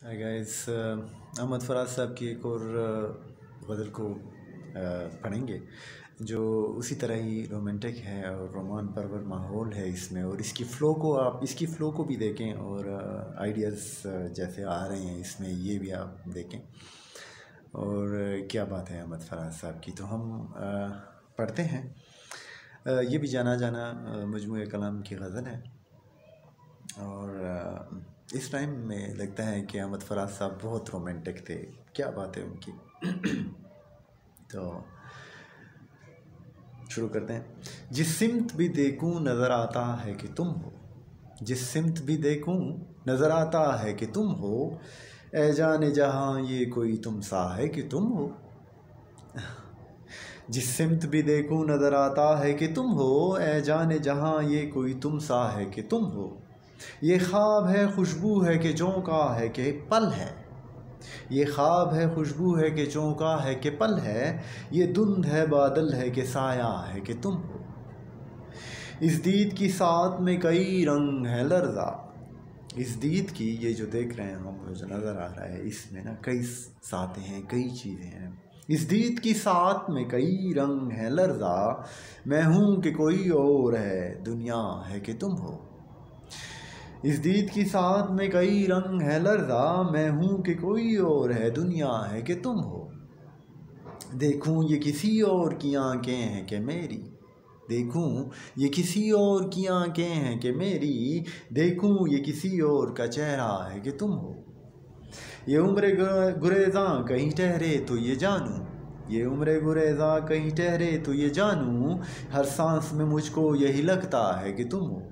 Hi guys, Ahmad Faraz साहब की एक और गज़ल को पढ़ेंगे जो उसी तरह ही रोमांटिक है और रोमान परवर माहौल है इसमें। और इसकी फ़्लो को भी देखें और आइडियाज़ जैसे आ रहे हैं इसमें ये भी आप देखें। और क्या बात है अहमद फराज साहब की। तो हम पढ़ते हैं। ये भी जाना मजमूए कलाम की गज़ल है। और इस टाइम में लगता है कि अहमद फराज साहब बहुत रोमांटिक थे। क्या बात है उनकी। तो शुरू करते हैं। जिस सिमत भी देखूं नज़र आता है कि तुम हो, जिस सिमत भी देखूं नज़र आता है कि तुम हो, ए जाने जहां ये कोई तुम सा है कि तुम हो। जिस सिमत भी देखूं नज़र आता है कि तुम हो, ए जाने जहां ये कोई तुम सा है कि तुम हो। ये ख्वाब है खुशबू है कि चौंका है कि पल है, ये ख्वाब है खुशबू है कि चौंका है कि पल है, ये धुंध है बादल है कि साया है कि तुम हो। इस दीद की साथ में कई रंग है लर्जा, इस दीद की ये जो देख रहे हैं हम, जो नज़र आ रहा है इसमें ना कई सातें हैं, कई चीज़ें हैं। इस दीद की साथ में कई रंग है लर्जा, मैं हूँ कि कोई और है दुनिया है कि तुम हो। इस दीद की साथ में कई रंग है लर्जा, मैं हूँ कि कोई और है दुनिया है कि तुम हो। देखूँ ये किसी और की आँखें हैं कि मेरी, देखूँ ये किसी और की आँखें हैं कि मेरी, देखूँ ये किसी और का चेहरा है कि तुम हो। ये उम्र गुरेज़ां कहीं ठहरे तो ये जानूँ, ये उम्र गुरेज़ां कहीं ठहरे तो ये जानूँ, हर सांस में मुझको यही लगता है कि तुम हो।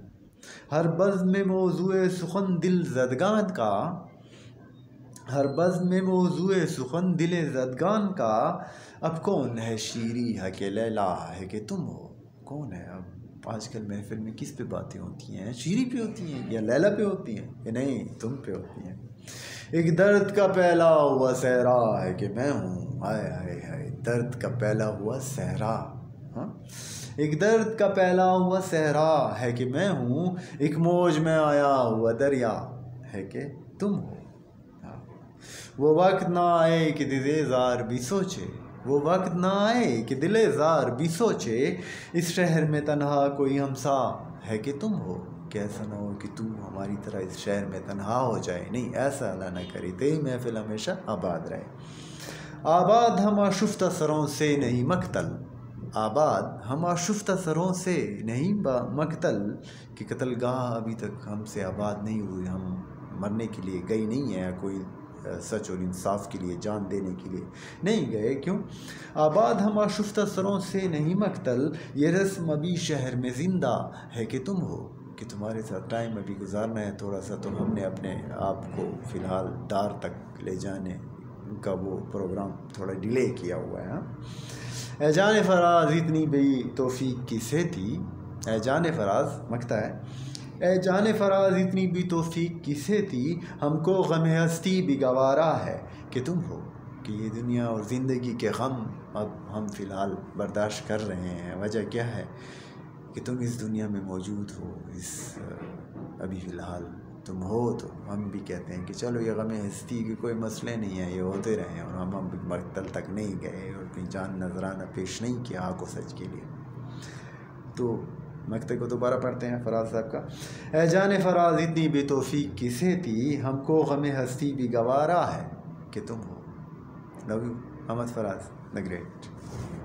हर बज़्म में मौज़ूए सुखन दिल ज़दगान का, हर बज़्म में मौज़ूए सुखन दिल ज़दगान का, अब कौन है शीरी है कि लैला है कि तुम हो। कौन है अब आजकल महफिल में किस पे बातें होती हैं, शीरी पे होती हैं या लैला पे होती हैं या नहीं तुम पे होती हैं। एक दर्द का पहला हुआ सहरा है कि मैं हूँ, हाय हाय हाय, दर्द का पहला हुआ सहरा। हाँ, एक दर्द का पहला हुआ सहरा है कि मैं हूँ, एक मौज में आया हुआ दरिया है कि तुम हो। वो वक्त ना आए कि दिले ज़ार भी सोचे, वो वक्त ना आए कि दिले ज़ार भी सोचे, इस शहर में तन्हा कोई हमसा है कि तुम हो। कि ऐसा ना हो कि तू हमारी तरह इस शहर में तन्हा हो जाए, नहीं ऐसा अल्लाह न करे, तेरी महफिल हमेशा आबाद रहे। आबाद हम आशुफ्ता सरों से नहीं मकतल, आबाद हम आशुफ्ता सरों से नहीं मकतल, कि कत्लगाह अभी तक हमसे आबाद नहीं हुई, हम मरने के लिए गई नहीं है, कोई सच और इंसाफ के लिए जान देने के लिए नहीं गए। क्यों? आबाद हम आशुफ्ता सरों से नहीं मकतल, ये रस्म अभी शहर में ज़िंदा है कि तुम हो। कि तुम्हारे साथ टाइम अभी गुजारना है थोड़ा सा, तो हमने अपने आप को फ़िलहाल दार तक ले जाने का वो प्रोग्राम थोड़ा डिले किया हुआ है। ए जाने फराज इतनी बड़ी तौफीक किसे थी, ए जाने फराज मकता है, ए जाने फराज इतनी भी तौफीक किसे थी, हमको गम हस्ती भी गवारा है कि तुम हो। कि ये दुनिया और ज़िंदगी के गम अब हम फ़िलहाल बर्दाश्त कर रहे हैं। वजह क्या है कि तुम इस दुनिया में मौजूद हो, इस अभी फ़िलहाल तुम हो, तो हम भी कहते हैं कि चलो ये गम हस्ती के कोई मसले नहीं है, ये होते रहे और हम मकतल तक नहीं गए और अपनी जान नजराना पेश नहीं किया आँखों सच के लिए। तो मकते को दोबारा पढ़ते हैं फराज साहब का। ए जाने फराज इतनी बेतौफीक किसे थी, हमको गम हस्ती भी गवारा है कि तुम हो। Love you Ahmad Faraz the great.